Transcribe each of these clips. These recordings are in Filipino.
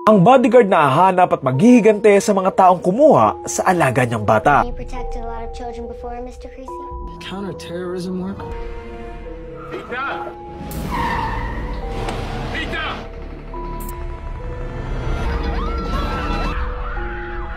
Ang bodyguard na hahanap at maghihigante sa mga taong kumuha sa alaga niyang bata. You protected a lot of children before, Mr. Creasy? Counter-terrorism work? Pita! Pita!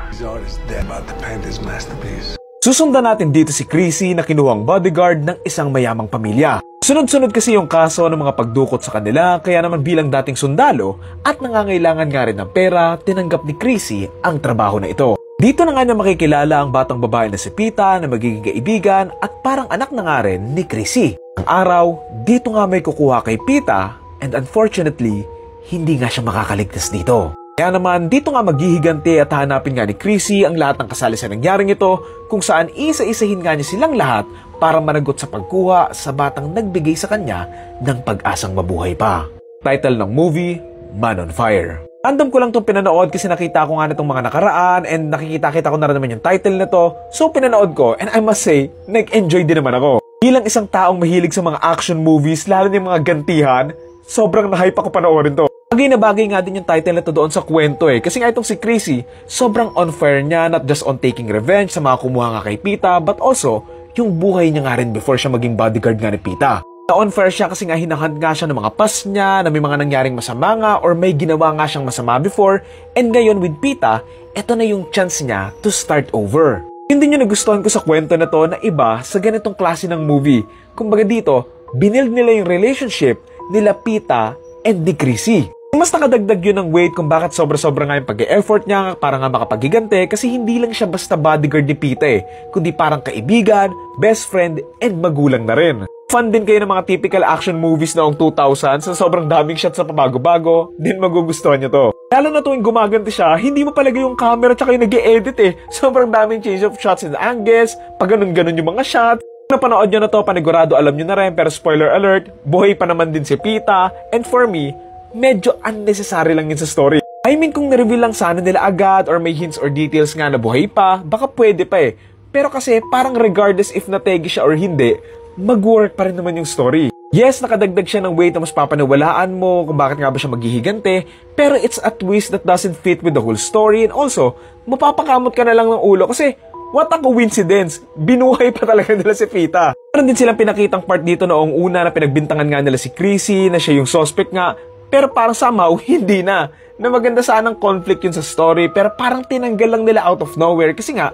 These artists dead about to paint his masterpiece. Susundan natin dito si Creasy na kinuhang bodyguard ng isang mayamang pamilya. Sunod-sunod kasi yung kaso ng mga pagdukot sa kanila, kaya naman bilang dating sundalo at nangangailangan nga rin ng pera, tinanggap ni Creasy ang trabaho na ito. Dito na nga niya makikilala ang batang babae na si Pita na magiging kaibigan at parang anak na nga rin ni Creasy. Ang araw, dito nga may kukuha kay Pita and unfortunately, hindi nga siya makakaligtas dito. Kaya naman, dito nga maghihigante at hanapin nga ni Creasy ang lahat ng kasali sa nangyaring ito kung saan isa-isahin nga niya silang lahat para managot sa pagkuha sa batang nagbigay sa kanya ng pag-asang mabuhay pa. Title ng movie, Man on Fire. Random ko lang itong pinanood kasi nakita ko nga nitong mga nakaraan and nakikita-kita ko na rin naman yung title nito. So pinanood ko and I must say, nag-enjoy din naman ako. Bilang isang taong mahilig sa mga action movies, lalo na yung mga gantihan, sobrang na-hype ako panoorin to. Bagay na bagay nga din yung title na to doon sa kwento kasi nga itong si Creasy, sobrang unfair niya not just on taking revenge sa mga kumuha nga kay Pita but also yung buhay niya nga rin before siya maging bodyguard nga ni Pita. Na-unfair siya kasi nga hinahand nga siya ng mga past niya na may mga nangyaring masama nga or may ginawa nga siyang masama before and ngayon with Pita, eto na yung chance niya to start over. Yun din yung nagustuhan ko sa kwento na to na iba sa ganitong klase ng movie. Kumbaga dito, binild nila yung relationship nila Pita and ni Creasy. Mas nakadagdag yun ng weight kung bakit sobra-sobra nga yung pag-e-effort niya para nga makapagigante kasi hindi lang siya basta bodyguard ni Pita kundi parang kaibigan, best friend, and magulang na rin. Fun din kayo ng mga typical action movies noong 2000s na sobrang daming shots sa pabago-bago, din magugustuhan nyo to. Lalo na tuwing gumaganti siya, hindi mo palagay yung camera tsaka yung nag-e-edit Sobrang daming change of shots and angles, pag ganun-ganun yung mga shots. Napanood nyo na to, panigurado alam nyo na rin, pero spoiler alert, buhay pa naman din si Pita, and for me, medyo unnecessary lang yun sa story. I mean, kung na-reveal lang sana nila agad or may hints or details nga na buhay pa, baka pwede pa Pero kasi parang regardless if nategi siya or hindi, mag-work pa rin naman yung story. Yes, nakadagdag siya ng weight na mas papaniwalaan mo kung bakit nga ba siya maghihigante, pero it's a twist that doesn't fit with the whole story and also, mapapakamot ka na lang ng ulo kasi what a coincidence, binuhay pa talaga nila si Pita. Meron din silang pinakitang part dito noong una na pinagbintangan nga nila si Creasy na siya yung suspect nga, pero parang somehow hindi na maganda sanang conflict yun sa story pero parang tinanggal lang nila out of nowhere kasi nga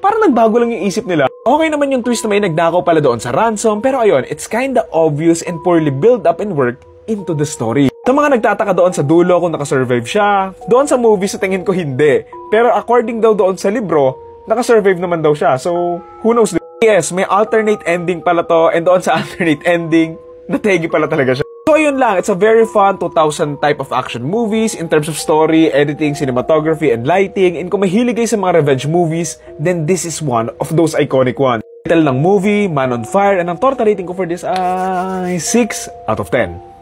parang nagbago lang yung isip nila. Okay naman yung twist na may nagdakaw pala doon sa ransom pero ayun, it's kinda obvious and poorly built up and worked into the story. Sa mga nagtataka doon sa dulo kung nakasurvive siya, doon sa movie sa tingin ko hindi. Pero according daw doon sa libro, nakasurvive naman daw siya. So, who knows? Yes, may alternate ending pala to and doon sa alternate ending, nategi pala talaga siya. So ayun lang, it's a very fun 2000 type of action movies in terms of story, editing, cinematography, and lighting. And kung mahilig kayo sa mga revenge movies, then this is one of those iconic ones. Title ng movie, Man on Fire, and ang total rating ko for this ay 6 out of 10.